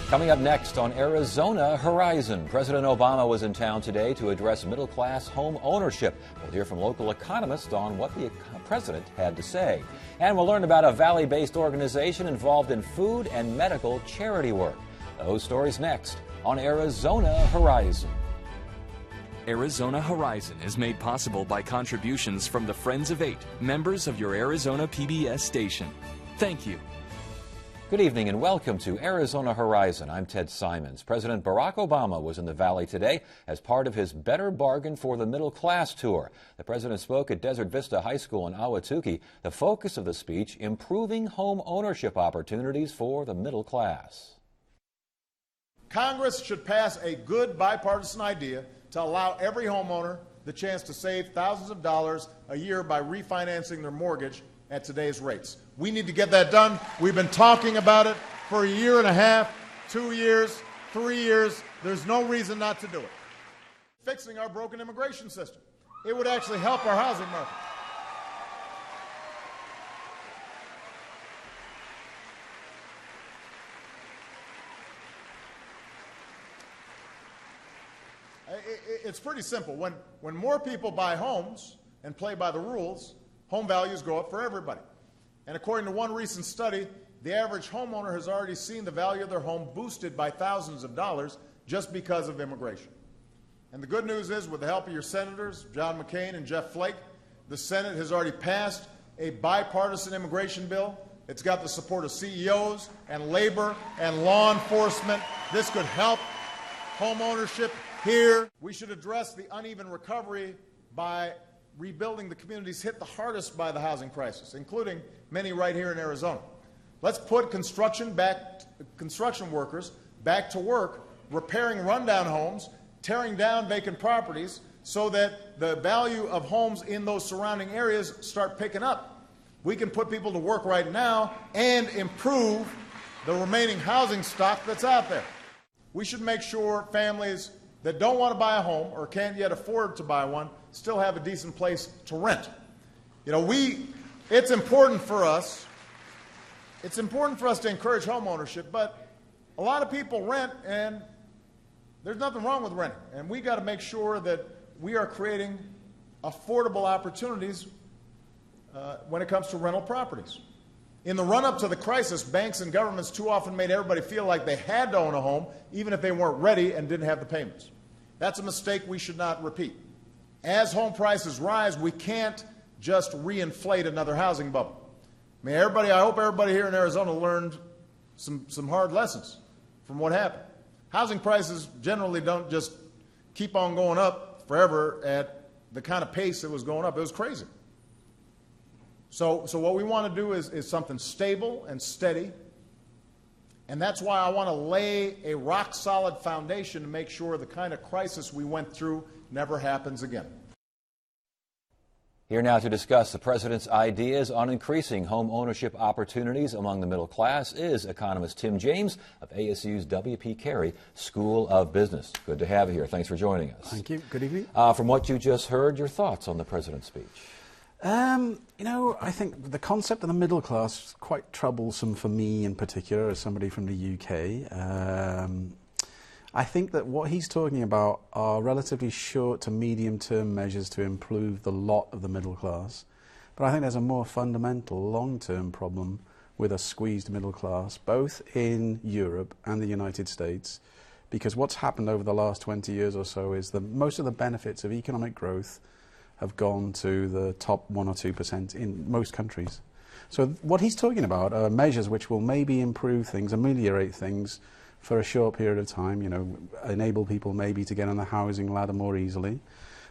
Coming up next on Arizona Horizon, President Obama was in town today to address middle-class home ownership. We'll hear from local economists on what the president had to say. And we'll learn about a Valley-based organization involved in food and medical charity work. Those stories next on Arizona Horizon. Arizona Horizon is made possible by contributions from the Friends of Eight, members of your Arizona PBS station. Thank you. Good evening and welcome to Arizona Horizon. I'm Ted Simons. President Barack Obama was in the Valley today as part of his Better Bargain for the Middle Class tour. The president spoke at Desert Vista High School in Ahwatukee. The focus of the speech, improving home ownership opportunities for the middle class. Congress should pass a good bipartisan idea to allow every homeowner the chance to save thousands of dollars a year by refinancing their mortgage at today's rates. We need to get that done. We've been talking about it for a year and a half, 2 years, 3 years. There's no reason not to do it. Fixing our broken immigration system. It would actually help our housing market. It's pretty simple. When more people buy homes and play by the rules, home values go up for everybody. And according to one recent study, the average homeowner has already seen the value of their home boosted by thousands of dollars just because of immigration. And the good news is, with the help of your senators, John McCain and Jeff Flake, the Senate has already passed a bipartisan immigration bill. It's got the support of CEOs and labor and law enforcement. This could help home ownership here. We should address the uneven recovery by rebuilding the communities hit the hardest by the housing crisis, including many right here in Arizona. Let's put construction workers back to work, repairing rundown homes, tearing down vacant properties, so that the value of homes in those surrounding areas start picking up. We can put people to work right now and improve the remaining housing stock that's out there. We should make sure families that don't want to buy a home or can't yet afford to buy one still have a decent place to rent. You know, it's important for us to encourage home ownership, but a lot of people rent, and there's nothing wrong with renting. And we got to make sure that we are creating affordable opportunities when it comes to rental properties. In the run-up to the crisis, banks and governments too often made everybody feel like they had to own a home, even if they weren't ready and didn't have the payments. That's a mistake we should not repeat. As home prices rise, we can't just reinflate another housing bubble. I mean, I hope everybody here in Arizona learned some hard lessons from what happened. Housing prices generally don't just keep on going up forever at the kind of pace it was going up. It was crazy. So what we want to do is something stable and steady. And that's why I want to lay a rock-solid foundation to make sure the kind of crisis we went through never happens again. Here now to discuss the president's ideas on increasing home ownership opportunities among the middle class is economist Tim James of ASU's W.P. Carey School of Business. Good to have you here. Thanks for joining us. Thank you. Good evening. From what you just heard, your thoughts on the president's speech? You know, I think the concept of the middle class is quite troublesome for me in particular as somebody from the UK. I think that what he's talking about are relatively short to medium-term measures to improve the lot of the middle class. But I think there's a more fundamental long-term problem with a squeezed middle class, both in Europe and the United States, because what's happened over the last 20 years or so is that most of the benefits of economic growth have gone to the top 1 or 2% in most countries. So what he's talking about are measures which will maybe improve things, ameliorate things for a short period of time, you know, enable people maybe to get on the housing ladder more easily.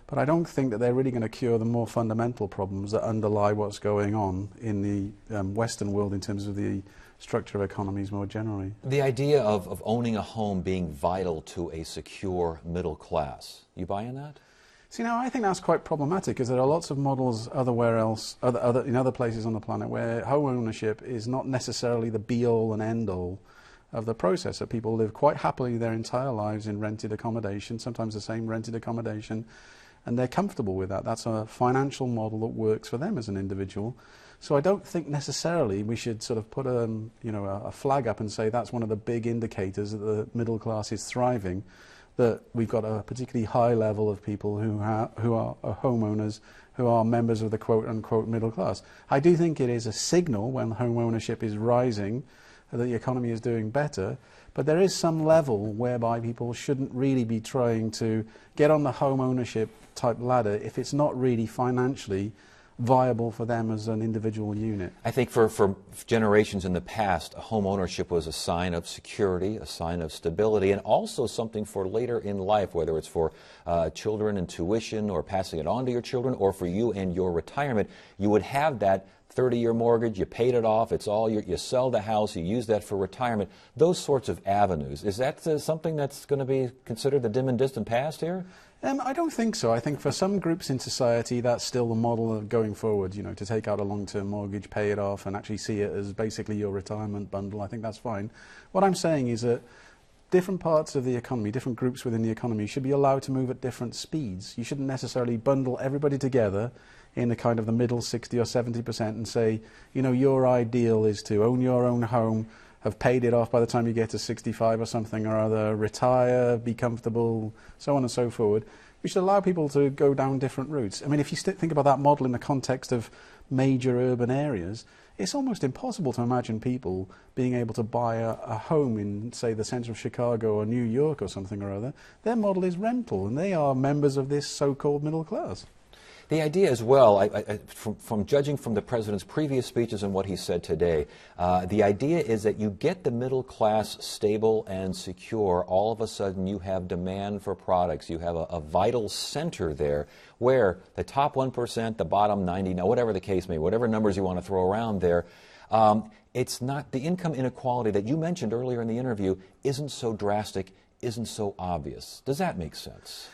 But I don't think that they're really going to cure the more fundamental problems that underlie what's going on in the Western world in terms of the structure of economies more generally. The idea of owning a home being vital to a secure middle class, you buy in that? See, now I think that's quite problematic because there are lots of models in other places on the planet where home ownership is not necessarily the be-all and end-all of the process. So people live quite happily their entire lives in rented accommodation, sometimes the same rented accommodation, and they're comfortable with that. That's a financial model that works for them as an individual. So I don't think necessarily we should sort of put a flag up and say that's one of the big indicators that the middle class is thriving, that we've got a particularly high level of people who are homeowners, who are members of the quote-unquote middle class. I do think it is a signal when home ownership is rising that the economy is doing better, but there is some level whereby people shouldn't really be trying to get on the home ownership type ladder if it's not really financially viable for them as an individual unit. I think for generations in the past, home ownership was a sign of security, a sign of stability, and also something for later in life, whether it's for children and tuition or passing it on to your children, or for you and your retirement. You would have that 30-year mortgage, you paid it off, it's all you sell the house, you use that for retirement, those sorts of avenues. Is that something that's going to be considered the dim and distant past here? I don't think so. I think for some groups in society, that's still the model of going forward, to take out a long-term mortgage, pay it off, and actually see it as basically your retirement bundle. I think that's fine. What I'm saying is that different parts of the economy, different groups within the economy should be allowed to move at different speeds. You shouldn't necessarily bundle everybody together in the kind of the middle 60 or 70% and say, your ideal is to own your own home, have paid it off by the time you get to 65 or something or other, retire, be comfortable, so on and so forth. We should allow people to go down different routes. I mean, if you think about that model in the context of major urban areas, it's almost impossible to imagine people being able to buy a home in, say, the centre of Chicago or New York or something or other. Their model is rental, and they are members of this so-called middle class. The idea as well, from judging from the President's previous speeches and what he said today, the idea is that you get the middle class stable and secure, all of a sudden you have demand for products. You have a vital center there where the top 1%, the bottom 90, now whatever the case may be, whatever numbers you want to throw around there, it's not the income inequality that you mentioned earlier in the interview isn't so drastic, isn't so obvious. Does that make sense?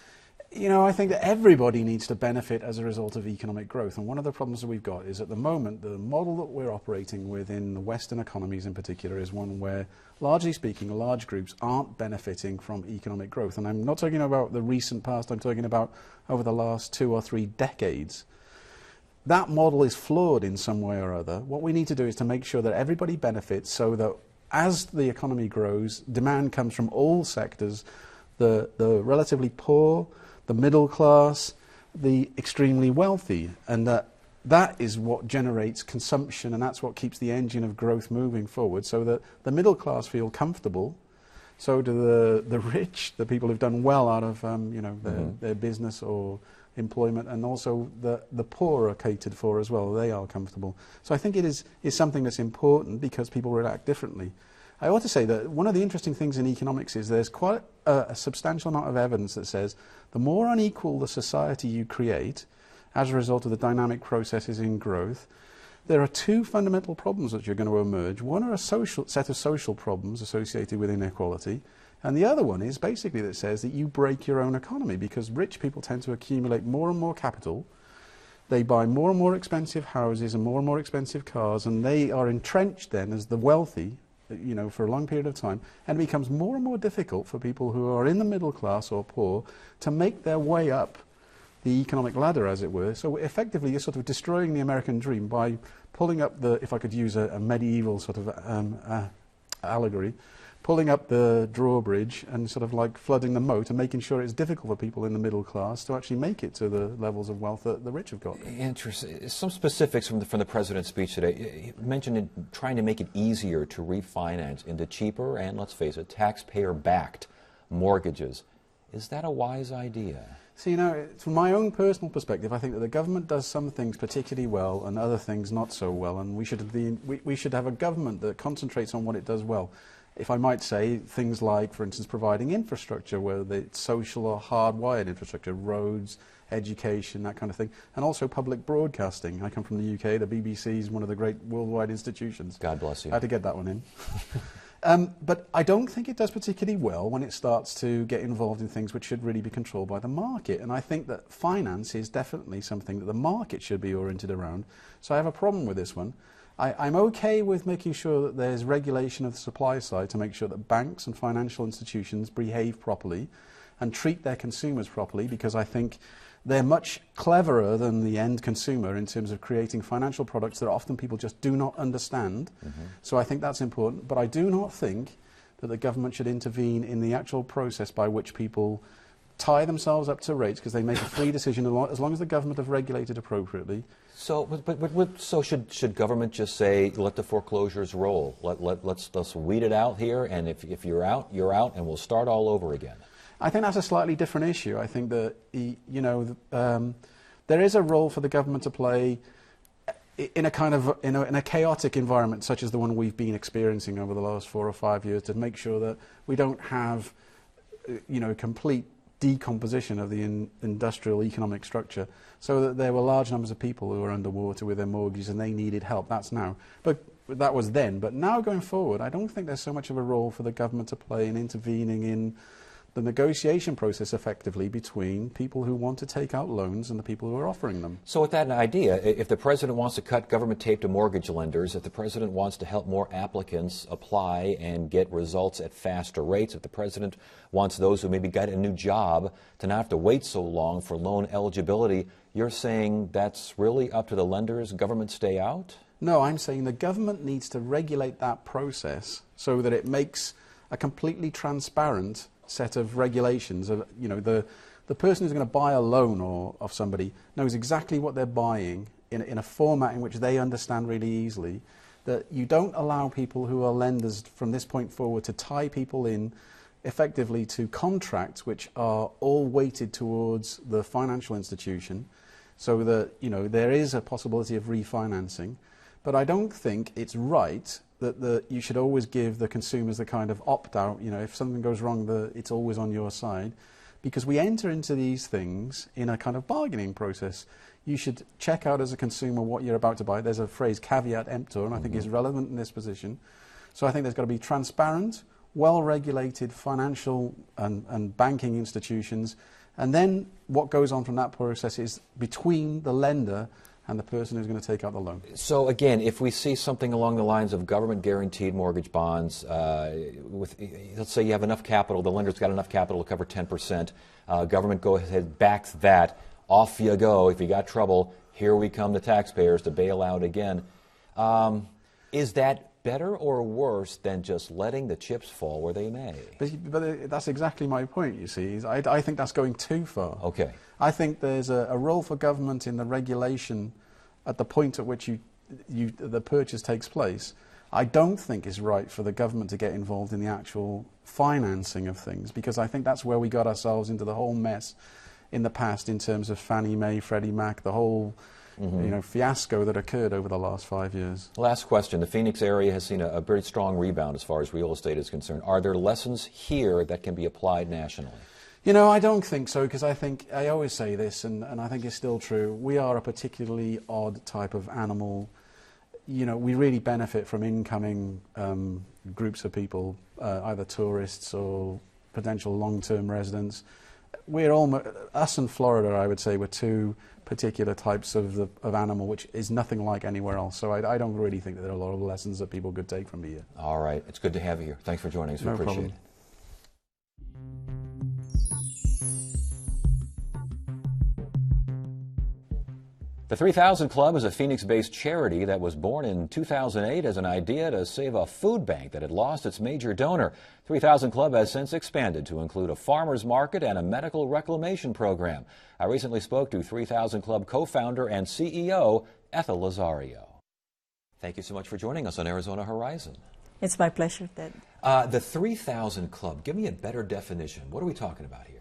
I think that everybody needs to benefit as a result of economic growth. And one of the problems that we've got is at the moment, the model that we're operating with in the Western economies in particular is one where, largely speaking, large groups aren't benefiting from economic growth. And I'm not talking about the recent past, I'm talking about over the last 2 or 3 decades. That model is flawed in some way or other. What we need to do is to make sure that everybody benefits so that as the economy grows, demand comes from all sectors, the relatively poor, the middle class, the extremely wealthy, and that is what generates consumption, and that's what keeps the engine of growth moving forward, so that the middle class feel comfortable, so do the rich, the people who've done well out of their business or employment, and also the poor are catered for as well. They are comfortable. So I think it is something that's important because people react differently. I ought to say that one of the interesting things in economics is there's quite a substantial amount of evidence that says the more unequal the society you create as a result of the dynamic processes in growth, there are 2 fundamental problems that are going to emerge. One are a set of social problems associated with inequality, and the other one is basically that says that you break your own economy because rich people tend to accumulate more and more capital. They buy more and more expensive houses and more expensive cars, and they are entrenched then as the wealthy for a long period of time, and it becomes more and more difficult for people who are in the middle class or poor to make their way up the economic ladder, as it were. So effectively, you're sort of destroying the American dream by pulling up if I could use a medieval sort of allegory, pulling up the drawbridge and sort of like flooding the moat and making sure it's difficult for people in the middle class to actually make it to the levels of wealth that the rich have got. Interesting. Some specifics from the President's speech today. He mentioned trying to make it easier to refinance into cheaper and, let's face it, taxpayer-backed mortgages. Is that a wise idea? So, from my own personal perspective, I think that the government does some things particularly well and other things not so well, and we should have a government that concentrates on what it does well. If I might say, things like, for instance, providing infrastructure, whether it's social or hardwired infrastructure, roads, education, that kind of thing, and also public broadcasting. I come from the UK, the BBC is one of the great worldwide institutions. God bless you. I had to get that one in. But I don't think it does particularly well when it starts to get involved in things which should really be controlled by the market. And I think that finance is definitely something that the market should be oriented around. So I have a problem with this one. I'm okay with making sure that there's regulation of the supply side to make sure that banks and financial institutions behave properly. and treat their consumers properly, because I think they're much cleverer than the end consumer in terms of creating financial products that often people just do not understand. So I think that's important. But I do not think that the government should intervene in the actual process by which people tie themselves up to rates, because they make a free decision as long as the government have regulated appropriately. So, so should government just say, let the foreclosures roll? Let's weed it out here, and if you're out, you're out, and we'll start all over again. I think that's a slightly different issue. I think that, there is a role for the government to play in a kind of in a chaotic environment such as the one we've been experiencing over the last 4 or 5 years, to make sure that we don't have, complete decomposition of the industrial economic structure, so that there were large numbers of people who were underwater with their mortgages and they needed help. That's now. But that was then. But now going forward, I don't think there's so much of a role for the government to play in intervening in the negotiation process effectively between people who want to take out loans and the people who are offering them. So with that idea, if the president wants to cut government tape to mortgage lenders, if the president wants to help more applicants apply and get results at faster rates, if the president wants those who maybe got a new job to not have to wait so long for loan eligibility, you're saying that's really up to the lenders, government stay out? No, I'm saying the government needs to regulate that process so that it makes a completely transparent set of regulations. Of the person who's going to buy a loan of somebody knows exactly what they're buying in a format in which they understand really easily. That you don't allow people who are lenders from this point forward to tie people in effectively to contracts which are all weighted towards the financial institution, so that there is a possibility of refinancing. But I don't think it's right that you should always give the consumers the kind of opt-out, if something goes wrong, it's always on your side. Because we enter into these things in a kind of bargaining process. You should check out as a consumer what you're about to buy. There's a phrase, caveat emptor, and I think is relevant in this position. So I think there's got to be transparent, well-regulated financial and banking institutions. And then what goes on from that process is between the lender and the person who's going to take out the loan. So again, if we see something along the lines of government-guaranteed mortgage bonds, let's say you have enough capital, the lender's got enough capital to cover 10%, government goes ahead, backs that, off you go. If you got trouble, here we come, the taxpayers, to bail out again. Is that better or worse than just letting the chips fall where they may? But that's exactly my point, you see. I think that's going too far. Okay. I think there's a role for government in the regulation at the point at which the purchase takes place. I don't think it's right for the government to get involved in the actual financing of things, because I think that's where we got ourselves into the whole mess in the past in terms of Fannie Mae, Freddie Mac, the whole fiasco that occurred over the last 5 years. Last question. The Phoenix area has seen a very strong rebound as far as real estate is concerned. Are there lessons here that can be applied nationally? I don't think so, because I always say this, and I think it's still true. We are a particularly odd type of animal. We really benefit from incoming groups of people, either tourists or potential long-term residents. Us and Florida, I would say, we're two particular types of animal, which is nothing like anywhere else. So I don't really think that there are a lot of lessons that people could take from here. All right. It's good to have you here. Thanks for joining us. We appreciate it. The 3000 Club is a Phoenix-based charity that was born in 2008 as an idea to save a food bank that had lost its major donor. 3000 Club has since expanded to include a farmer's market and a medical reclamation program. I recently spoke to 3000 Club co-founder and CEO Ethel Lazario. Thank you so much for joining us on Arizona Horizon. It's my pleasure, Ted. The 3000 Club, give me a better definition. What are we talking about here?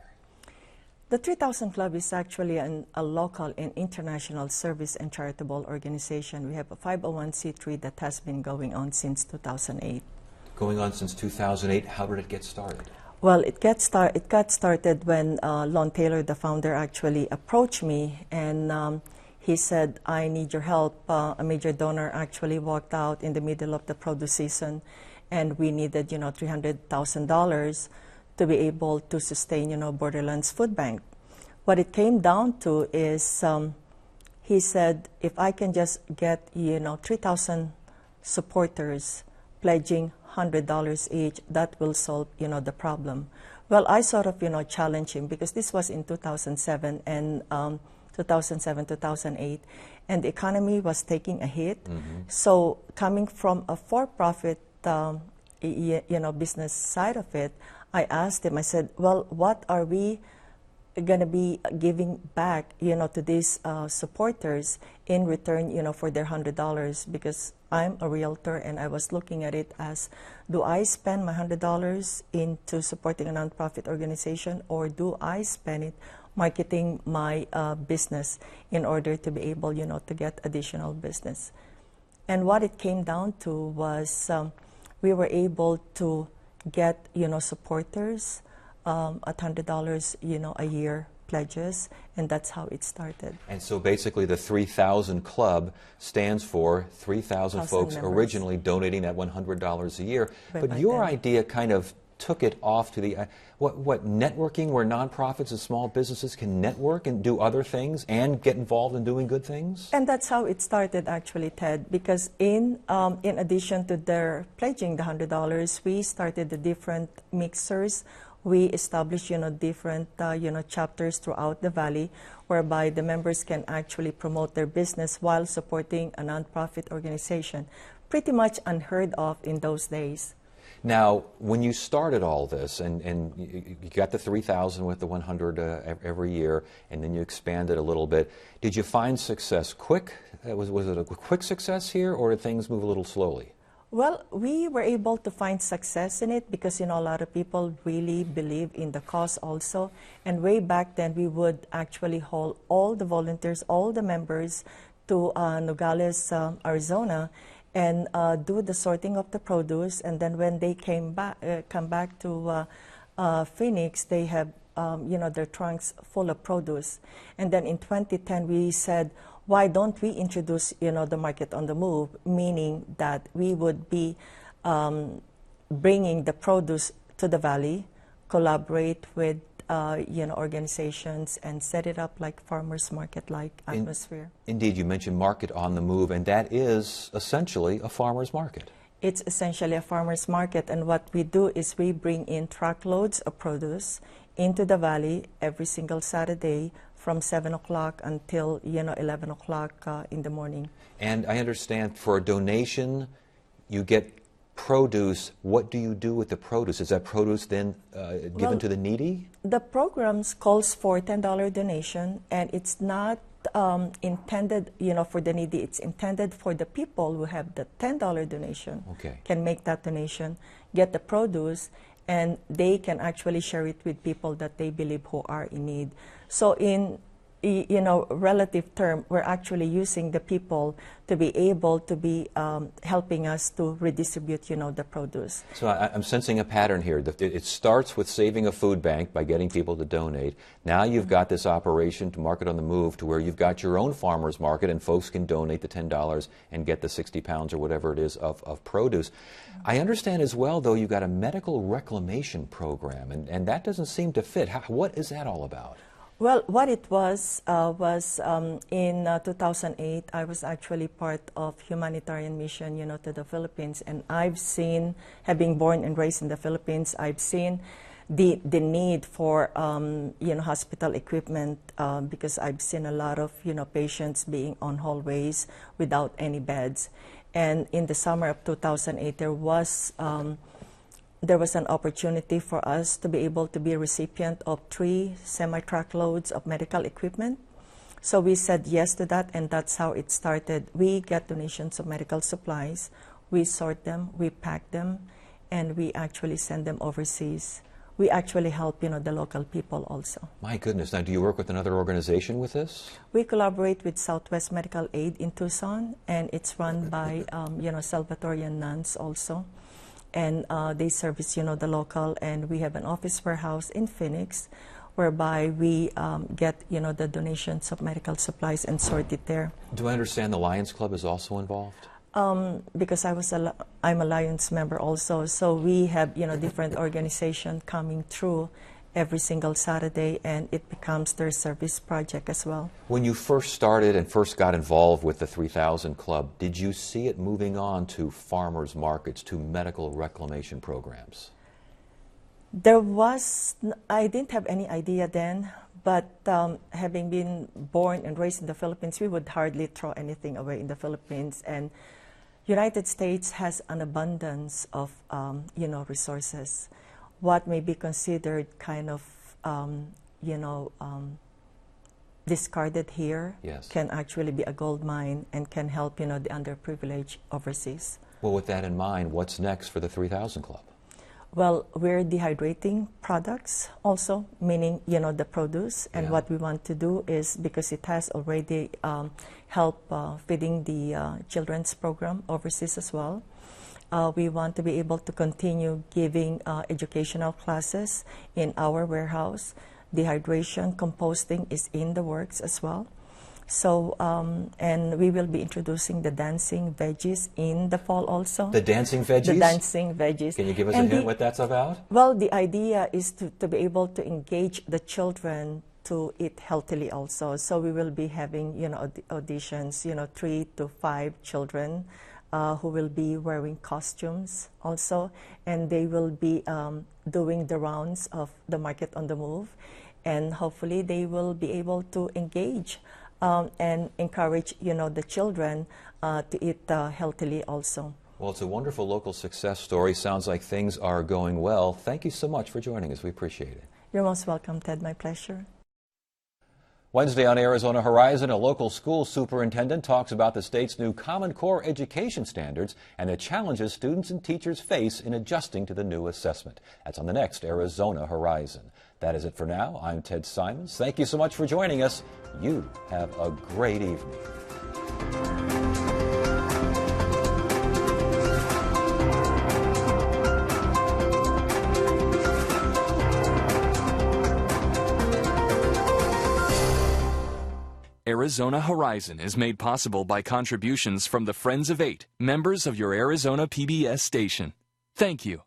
The 3000 Club is actually a local and international service and charitable organization. We have a 501c3 that has been going on since 2008. Going on since 2008. How did it get started? Well, it got started when Lon Taylor, the founder, actually approached me, and he said, I need your help. A major donor actually walked out in the middle of the produce season, and we needed, $300,000 to be able to sustain, Borderlands Food Bank. What it came down to is, he said, if I can just get, 3,000 supporters pledging $100 each, that will solve, the problem. Well, I sort of, challenged him because this was in 2007 and 2008, and the economy was taking a hit. Mm-hmm. So coming from a for-profit, business side of it, I asked him, I said, well, what are we going to be giving back, to these supporters in return, for their $100? Because I'm a realtor and I was looking at it as, do I spend my $100 into supporting a nonprofit organization, or do I spend it marketing my business in order to be able, to get additional business? And what it came down to was we were able to get, supporters at $100, a year pledges, and that's how it started. And so basically the 3,000 Club stands for 3,000 folks members. Originally donating that $100 a year. Right, But back your then. idea kind of took it off to the, what networking, where nonprofits and small businesses can network and do other things and get involved in doing good things? And that's how it started, actually, Ted, because in addition to their pledging the $100, we started the different mixers. We established, different, chapters throughout the valley, whereby the members can actually promote their business while supporting a nonprofit organization. Pretty much unheard of in those days. Now, when you started all this, and you got the 3,000 with the 100 every year, and then you expanded a little bit, did you find success quick? Was it a quick success here, or did things move a little slowly? Well, we were able to find success in it because, a lot of people really believe in the cause also. And way back then, we would actually hold all the volunteers, all the members to Nogales, Arizona, and do the sorting of the produce. And then when they come back to Phoenix, they have, their trunks full of produce. And then in 2010, we said, why don't we introduce, the Market on the Move, meaning that we would be bringing the produce to the valley, collaborate with, organizations, and set it up like farmers market-like atmosphere. Indeed, you mentioned Market on the Move, and that is essentially a farmer's market. It's essentially a farmer's market, and what we do is we bring in truckloads of produce into the valley every single Saturday from 7 o'clock until 11 o'clock in the morning. And I understand for a donation, you get produce. What do you do with the produce? Is that produce then given to the needy? The program calls for $10 donation, and it's not intended, for the needy. It's intended for the people who have the $10 donation. Okay. Can make that donation, get the produce, and they can actually share it with people that they believe who are in need. So in relative term, we're actually using the people to be able to be helping us to redistribute, the produce. So I'm sensing a pattern here. It starts with saving a food bank by getting people to donate. Now you've got this operation to Market on the Move, to where you've got your own farmer's market and folks can donate the $10 and get the 60 pounds or whatever it is of produce. I understand as well, though, you've got a medical reclamation program, and that doesn't seem to fit. What is that all about? Well, what it was in 2008, I was actually part of humanitarian mission, to the Philippines, and I've seen, having born and raised in the Philippines, I've seen the need for, hospital equipment because I've seen a lot of, patients being on hallways without any beds. And in the summer of 2008, there was an opportunity for us to be able to be a recipient of 3 semi-truckloads of medical equipment. So we said yes to that, and that's how it started. We get donations of medical supplies, we sort them, we pack them, and we actually send them overseas. We actually help, the local people also. My goodness. Now, do you work with another organization with this? We collaborate with Southwest Medical Aid in Tucson, and it's run by, Salvatorian nuns also. And they service, the local, and we have an office warehouse in Phoenix, whereby we get, the donations of medical supplies and sort it there. Do I understand the Lions Club is also involved? Because I'm a Lions member also, so we have, different organizations coming through every single Saturday, and it becomes their service project as well. When you first started and first got involved with the 3,000 Club, did you see it moving on to farmers markets, to medical reclamation programs? I didn't have any idea then, but having been born and raised in the Philippines, we would hardly throw anything away in the Philippines. And United States has an abundance of, resources. What may be considered kind of, discarded here Yes. can actually be a gold mine and can help, the underprivileged overseas. Well, with that in mind, what's next for the 3000 Club? Well, we're dehydrating products also, meaning, the produce. And Yeah. what we want to do is, because it has already helped feeding the children's program overseas as well, we want to be able to continue giving educational classes in our warehouse. Dehydration, composting is in the works as well. So, and we will be introducing the dancing veggies in the fall also. The dancing veggies? The dancing veggies. Can you give us And a hint what that's about? Well, the idea is to be able to engage the children to eat healthily also. So we will be having, auditions, 3 to 5 children who will be wearing costumes also. And they will be doing the rounds of the Market on the Move. And hopefully they will be able to engage and encourage, the children to eat healthily also. Well, it's a wonderful local success story. Sounds like things are going well. Thank you so much for joining us. We appreciate it. You're most welcome, Ted. My pleasure. Wednesday on Arizona Horizon, a local school superintendent talks about the state's new Common Core education standards and the challenges students and teachers face in adjusting to the new assessment. That's on the next Arizona Horizon. That is it for now. I'm Ted Simons. Thank you so much for joining us. You have a great evening. Arizona Horizon is made possible by contributions from the Friends of 8, members of your Arizona PBS station. Thank you.